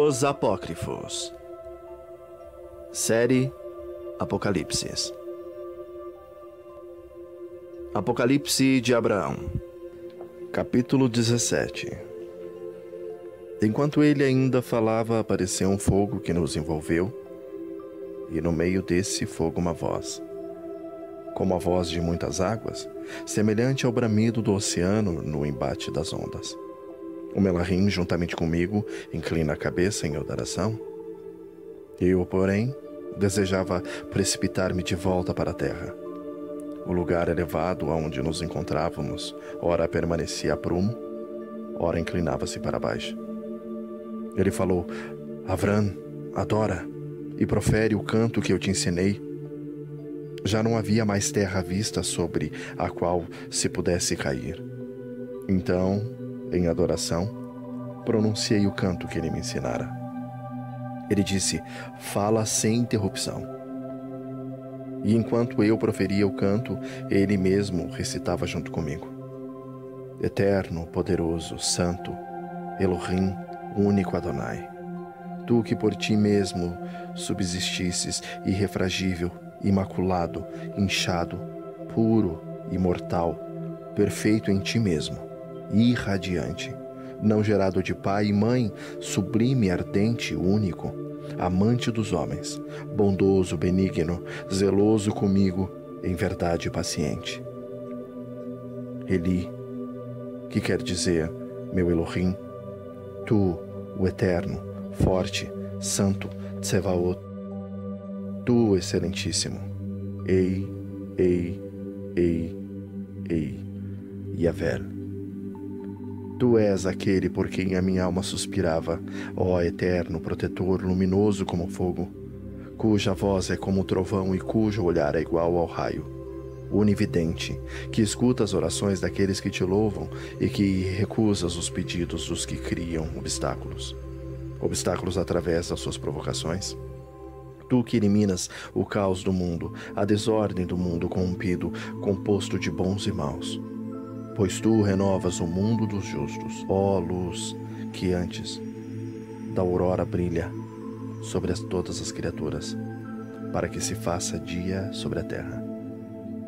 Os Apócrifos. Série Apocalipse. Apocalipse de Abraão. Capítulo 17. Enquanto ele ainda falava, apareceu um fogo que nos envolveu, e no meio desse fogo uma voz, como a voz de muitas águas, semelhante ao bramido do oceano no embate das ondas. O Melahim, juntamente comigo, inclina a cabeça em adoração. Eu, porém, desejava precipitar-me de volta para a terra. O lugar elevado aonde nos encontrávamos, ora permanecia a prumo, ora inclinava-se para baixo. Ele falou: Avram, adora, e profere o canto que eu te ensinei. Já não havia mais terra à vista sobre a qual se pudesse cair. Então, em adoração, pronunciei o canto que ele me ensinara. Ele disse: fala sem interrupção. E enquanto eu proferia o canto, ele mesmo recitava junto comigo. Eterno, poderoso, santo, Elohim, único Adonai, tu que por ti mesmo subsistisses, irrefragível, imaculado, inchado, puro, imortal, perfeito em ti mesmo, irradiante, não gerado de pai e mãe, sublime, ardente, único, amante dos homens, bondoso, benigno, zeloso comigo, em verdade paciente. Eli, que quer dizer meu Elohim, tu, o eterno, forte, santo, Tsevaot, tu, excelentíssimo, Ei, Yavé. Tu és aquele por quem a minha alma suspirava, ó eterno, protetor, luminoso como fogo, cuja voz é como o trovão e cujo olhar é igual ao raio, onividente, que escuta as orações daqueles que te louvam e que recusas os pedidos dos que criam obstáculos através das suas provocações. Tu que eliminas o caos do mundo, a desordem do mundo corrompido, composto de bons e maus. Pois tu renovas o mundo dos justos, ó luz que antes da aurora brilha sobre todas as criaturas, para que se faça dia sobre a terra.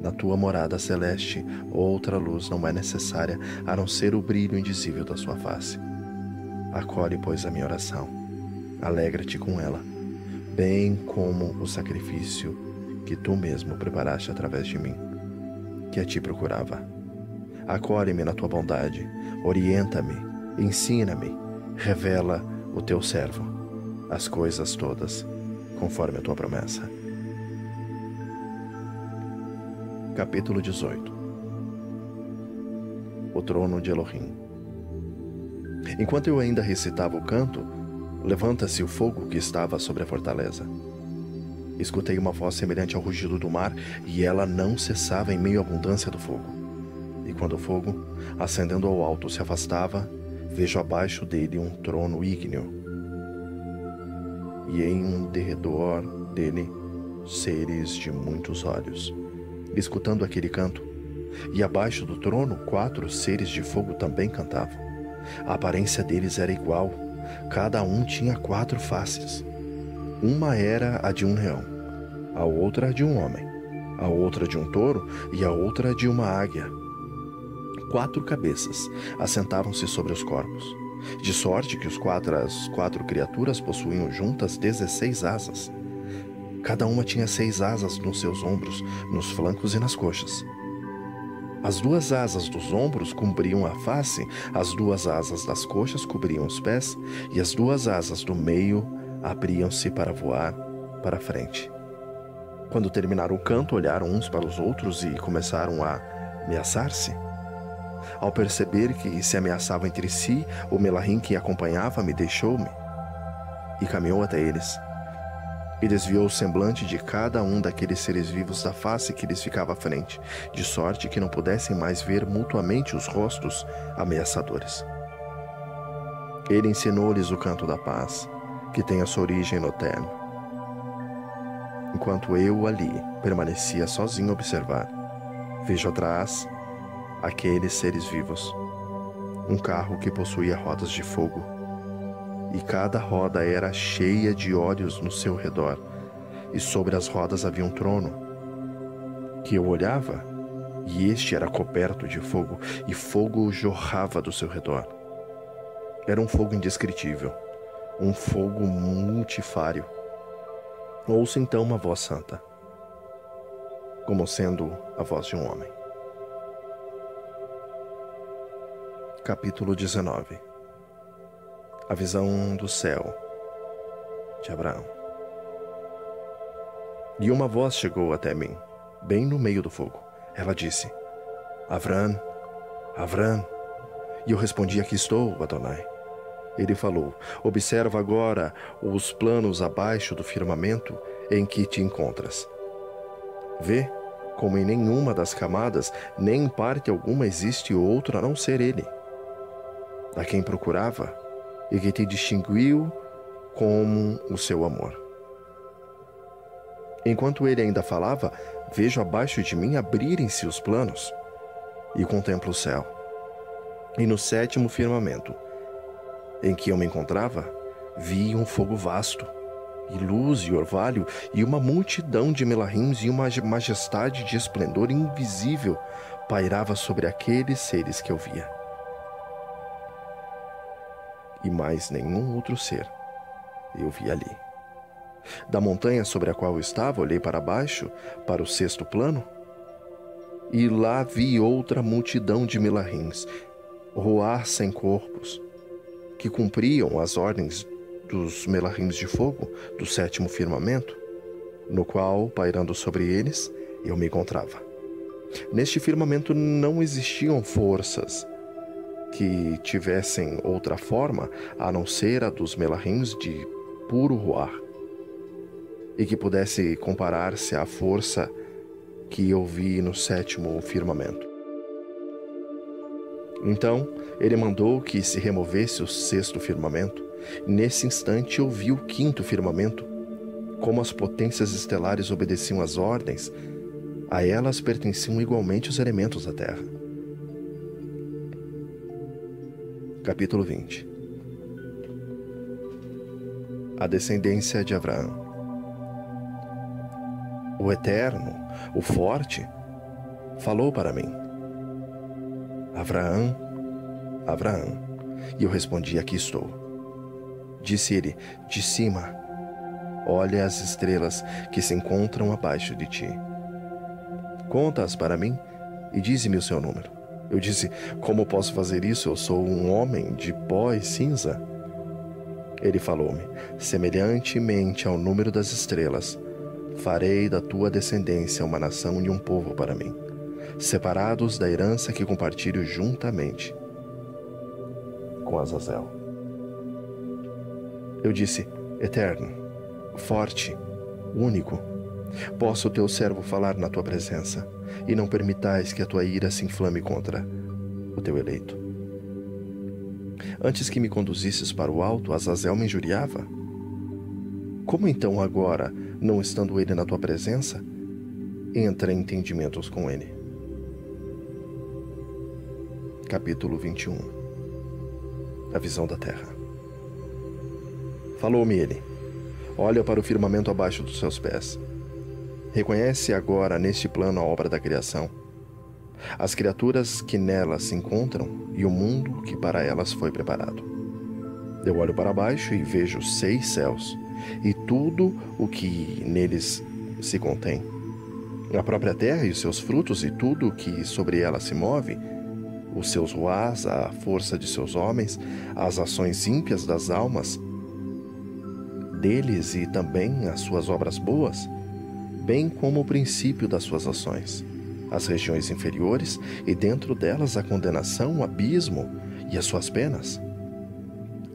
Na tua morada celeste, outra luz não é necessária, a não ser o brilho indizível da sua face. Acolhe, pois, a minha oração, alegra-te com ela, bem como o sacrifício que tu mesmo preparaste através de mim, que a ti procurava. Acolhe-me na tua bondade, orienta-me, ensina-me, revela o teu servo, as coisas todas, conforme a tua promessa. Capítulo 18. O trono de Elohim. Enquanto eu ainda recitava o canto, levanta-se o fogo que estava sobre a fortaleza. Escutei uma voz semelhante ao rugido do mar, e ela não cessava em meio à abundância do fogo. E quando o fogo, ascendendo ao alto, se afastava, vejo abaixo dele um trono ígneo, e em um derredor dele seres de muitos olhos, escutando aquele canto. E abaixo do trono 4 seres de fogo também cantavam. A aparência deles era igual, cada um tinha 4 faces. Uma era a de um leão, a outra a de um homem, a outra de um touro e a outra de uma águia. 4 cabeças assentavam-se sobre os corpos, de sorte que as quatro criaturas possuíam juntas 16 asas. Cada uma tinha 6 asas nos seus ombros, nos flancos e nas coxas. As 2 asas dos ombros cobriam a face, as 2 asas das coxas cobriam os pés, e as 2 asas do meio abriam-se para voar para frente. Quando terminaram o canto, olharam uns para os outros e começaram a ameaçar-se. Ao perceber que se ameaçavam entre si, o Melahim que acompanhava me deixou-me e caminhou até eles, e desviou o semblante de cada um daqueles seres vivos da face que lhes ficava à frente, de sorte que não pudessem mais ver mutuamente os rostos ameaçadores. Ele ensinou-lhes o canto da paz, que tem a sua origem no eterno. Enquanto eu ali permanecia sozinho a observar, vejo atrás aqueles seres vivos, um carro que possuía rodas de fogo, e cada roda era cheia de olhos no seu redor, e sobre as rodas havia um trono, que eu olhava, e este era coberto de fogo, e fogo jorrava do seu redor. Era um fogo indescritível, um fogo multifário. Ouço então uma voz santa, como sendo a voz de um homem. Capítulo 19. A visão do céu de Abraão. E uma voz chegou até mim, bem no meio do fogo. Ela disse: Avram, Avram. E eu respondi: aqui estou, Adonai. Ele falou: observa agora os planos abaixo do firmamento em que te encontras. Vê como em nenhuma das camadas, nem em parte alguma, existe outro a não ser ele, a quem procurava e que te distinguiu como o seu amor. Enquanto ele ainda falava, vejo abaixo de mim abrirem-se os planos e contemplo o céu. E no 7º firmamento, em que eu me encontrava, vi um fogo vasto, e luz e orvalho, e uma multidão de melahims e uma majestade de esplendor invisível pairava sobre aqueles seres que eu via. E mais nenhum outro ser eu vi ali. Da montanha sobre a qual eu estava, olhei para baixo, para o 6º plano, e lá vi outra multidão de melahims, roar sem corpos, que cumpriam as ordens dos melahims de fogo do 7º firmamento, no qual, pairando sobre eles, eu me encontrava. Neste firmamento não existiam forças que tivessem outra forma a não ser a dos melahims de puro roar, e que pudesse comparar-se à força que eu vi no 7º firmamento. Então ele mandou que se removesse o 6º firmamento. Nesse instante eu vi o 5º firmamento. Como as potências estelares obedeciam às ordens, a elas pertenciam igualmente os elementos da terra. Capítulo 20. A descendência de Abraão. O Eterno, o Forte, falou para mim: Abraão, Abraão. E eu respondi: aqui estou. Disse ele: de cima, olha as estrelas que se encontram abaixo de ti. Conta-as para mim e dize-me o seu número. Eu disse: como posso fazer isso? Eu sou um homem de pó e cinza. Ele falou-me: semelhantemente ao número das estrelas, farei da tua descendência uma nação e um povo para mim, separados da herança que compartilho juntamente com Azazel. Eu disse: Eterno, Forte, Único, posso o teu servo falar na tua presença, e não permitais que a tua ira se inflame contra o teu eleito. Antes que me conduzisses para o alto, Azazel me injuriava. Como então agora, não estando ele na tua presença, entra em entendimentos com ele? Capítulo 21. A visão da terra. Falou-me ele: olha para o firmamento abaixo dos seus pés. Reconhece agora neste plano a obra da criação, as criaturas que nela se encontram e o mundo que para elas foi preparado. Eu olho para baixo e vejo 6 céus e tudo o que neles se contém, a própria terra e os seus frutos e tudo o que sobre ela se move, os seus ruás, a força de seus homens, as ações ímpias das almas deles e também as suas obras boas, bem como o princípio das suas ações, as regiões inferiores e dentro delas a condenação, o abismo e as suas penas.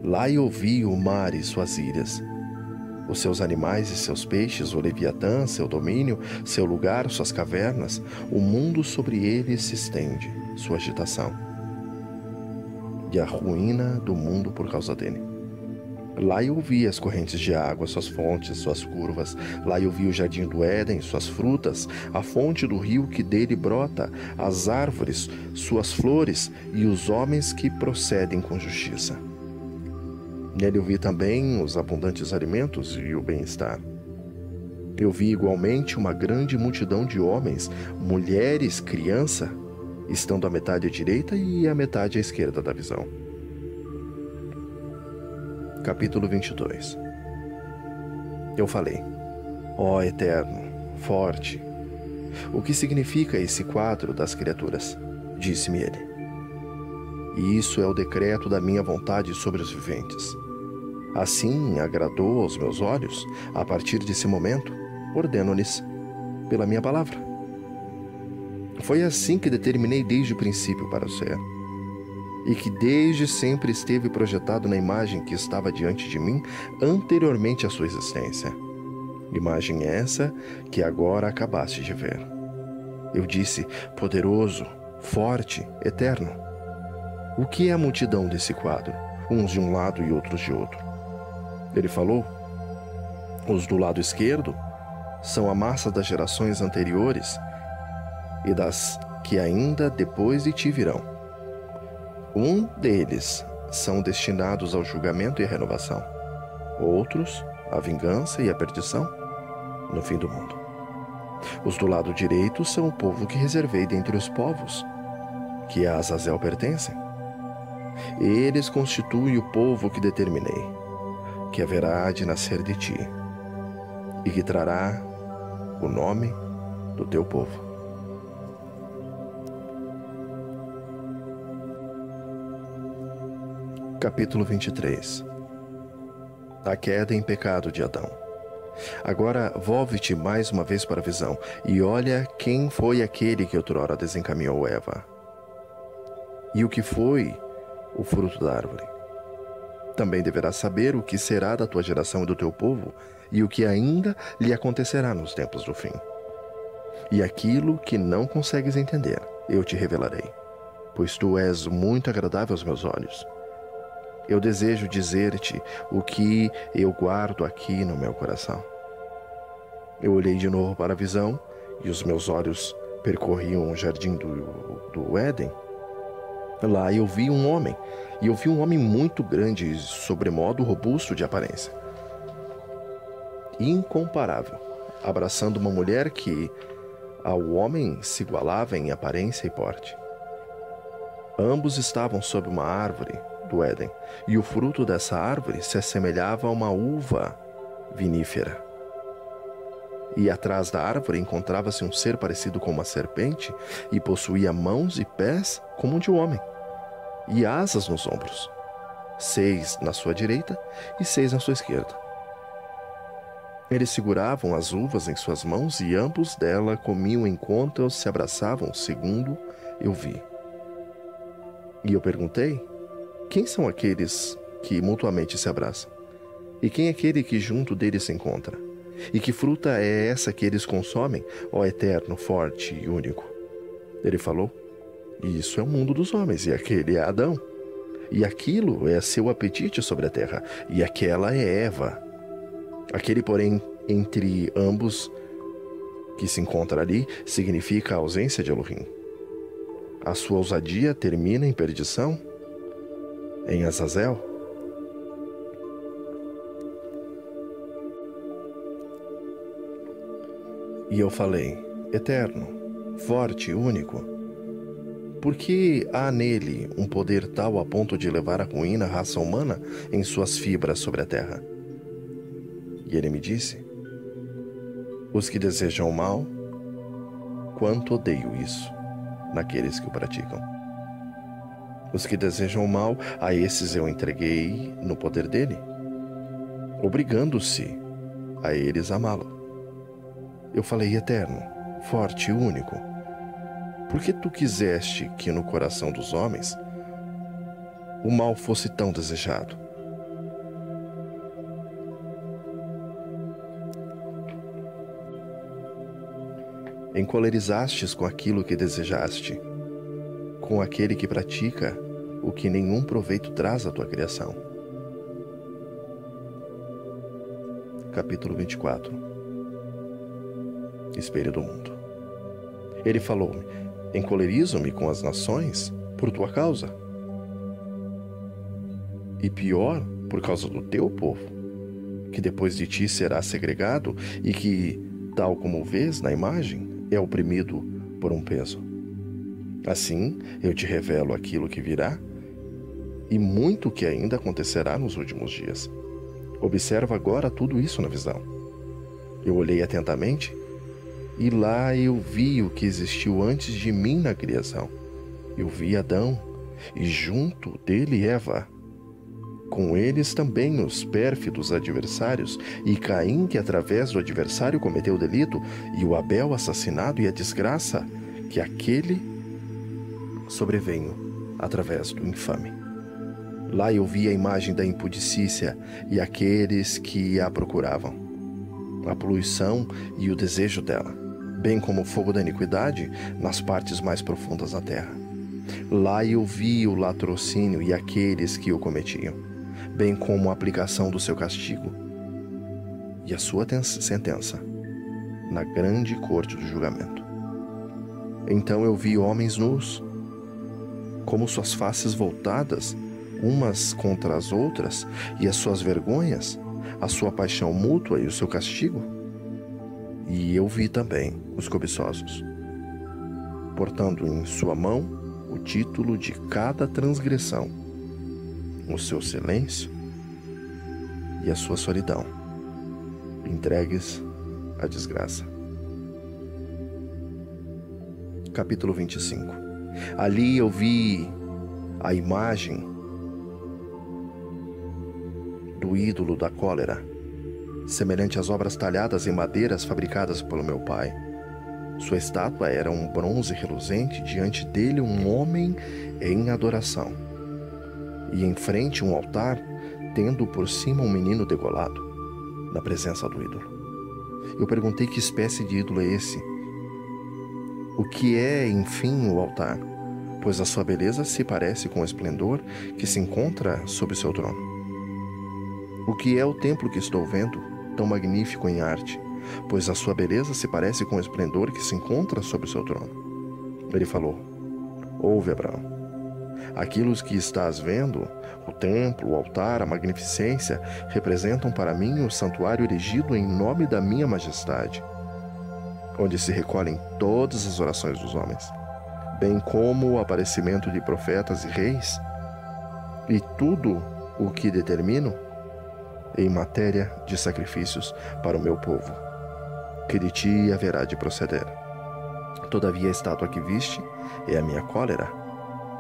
Lá eu vi o mar e suas ilhas, os seus animais e seus peixes, o Leviatã, seu domínio, seu lugar, suas cavernas, o mundo sobre ele se estende, sua agitação, e a ruína do mundo por causa dele. Lá eu vi as correntes de água, suas fontes, suas curvas. Lá eu vi o jardim do Éden, suas frutas, a fonte do rio que dele brota, as árvores, suas flores e os homens que procedem com justiça. Nele eu vi também os abundantes alimentos e o bem-estar. Eu vi igualmente uma grande multidão de homens, mulheres, crianças, estando à metade à direita e à metade à esquerda da visão. Capítulo 22. Eu falei: ó Eterno, forte, o que significa esse quadro das criaturas? Disse-me ele. E isso é o decreto da minha vontade sobre os viventes. Assim agradou aos meus olhos, a partir desse momento, ordeno-lhes pela minha palavra. Foi assim que determinei desde o princípio para o ser, e que desde sempre esteve projetado na imagem que estava diante de mim anteriormente à sua existência. Imagem essa que agora acabaste de ver. Eu disse: poderoso, forte, eterno. O que é a multidão desse quadro, uns de um lado e outros de outro? Ele falou: os do lado esquerdo são a massa das gerações anteriores e das que ainda depois de ti virão. Um deles são destinados ao julgamento e à renovação, outros à vingança e à perdição no fim do mundo. Os do lado direito são o povo que reservei dentre os povos, que a Azazel pertencem. Eles constituem o povo que determinei, que haverá de nascer de ti, e que trará o nome do teu povo. Capítulo 23. A queda em pecado de Adão. Agora volve-te mais uma vez para a visão, e olha quem foi aquele que outrora desencaminhou Eva, e o que foi o fruto da árvore. Também deverás saber o que será da tua geração e do teu povo, e o que ainda lhe acontecerá nos tempos do fim. E aquilo que não consegues entender, eu te revelarei, pois tu és muito agradável aos meus olhos. Eu desejo dizer-te o que eu guardo aqui no meu coração. Eu olhei de novo para a visão, e os meus olhos percorriam o jardim do Éden. Lá eu vi um homem, e eu vi um homem muito grande e sobremodo robusto de aparência, incomparável, abraçando uma mulher que ao homem se igualava em aparência e porte. Ambos estavam sob uma árvore do Éden, e o fruto dessa árvore se assemelhava a uma uva vinífera. E atrás da árvore encontrava-se um ser parecido com uma serpente, e possuía mãos e pés como de um homem, e asas nos ombros, 6 na sua direita e 6 na sua esquerda. Eles seguravam as uvas em suas mãos, e ambos dela comiam enquanto se abraçavam, segundo eu vi. E eu perguntei: quem são aqueles que mutuamente se abraçam? E quem é aquele que junto deles se encontra? E que fruta é essa que eles consomem, ó Eterno, forte e único? Ele falou: isso é o mundo dos homens, e aquele é Adão. E aquilo é seu apetite sobre a terra, e aquela é Eva. Aquele, porém, entre ambos que se encontra ali, significa a ausência de Elohim. A sua ousadia termina em perdição, em Azazel. E eu falei: Eterno, forte e único, por que há nele um poder tal a ponto de levar à ruína a raça humana em suas fibras sobre a terra? E ele me disse: os que desejam o mal, quanto odeio isso naqueles que o praticam. Os que desejam o mal, a esses eu entreguei no poder dele, obrigando-se a eles a amá-lo. Eu falei: Eterno, forte e único, por que tu quiseste que no coração dos homens o mal fosse tão desejado? Encolerizastes com aquilo que desejaste, com aquele que pratica o que nenhum proveito traz à tua criação. Capítulo 24. Espelho do mundo. Ele falou-me: encolerizo-me com as nações por tua causa. E pior por causa do teu povo, que depois de ti será segregado e que, tal como vês na imagem, é oprimido por um peso. Assim, eu te revelo aquilo que virá e muito que ainda acontecerá nos últimos dias. Observa agora tudo isso na visão. Eu olhei atentamente e lá eu vi o que existiu antes de mim na criação. Eu vi Adão e junto dele Eva. Com eles também os pérfidos adversários, e Caim, que através do adversário cometeu o delito, e o Abel assassinado, e a desgraça que aquele sobreveio através do infame. Lá eu vi a imagem da impudicícia e aqueles que a procuravam, a poluição e o desejo dela, bem como o fogo da iniquidade nas partes mais profundas da terra. Lá eu vi o latrocínio e aqueles que o cometiam, bem como a aplicação do seu castigo e a sua sentença na grande corte do julgamento. Então eu vi homens nus, como suas faces voltadas umas contra as outras, e as suas vergonhas, a sua paixão mútua e o seu castigo. E eu vi também os cobiçosos, portando em sua mão o título de cada transgressão, o seu silêncio e a sua solidão, entregues à desgraça. Capítulo 25. Ali eu vi a imagem do ídolo da cólera, semelhante às obras talhadas em madeiras fabricadas pelo meu pai. Sua estátua era um bronze reluzente, diante dele um homem em adoração, e em frente um altar, tendo por cima um menino degolado, na presença do ídolo. Eu perguntei que espécie de ídolo é esse? O que é, enfim, o altar? Pois a sua beleza se parece com o esplendor que se encontra sob seu trono. O que é o templo que estou vendo, tão magnífico em arte? Pois a sua beleza se parece com o esplendor que se encontra sobre o seu trono. Ele falou: ouve, Abraão. Aquilo que estás vendo, o templo, o altar, a magnificência, representam para mim o santuário erigido em nome da minha majestade, onde se recolhem todas as orações dos homens, bem como o aparecimento de profetas e reis, e tudo o que determino em matéria de sacrifícios para o meu povo, que de ti haverá de proceder. Todavia a estátua que viste é a minha cólera,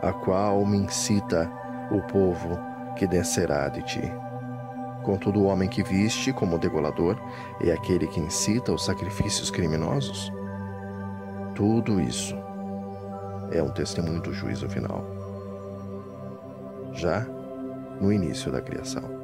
a qual me incita o povo que descerá de ti. Contudo, o homem que viste como degolador é aquele que incita os sacrifícios criminosos. Tudo isso é um testemunho do juízo final, já no início da criação.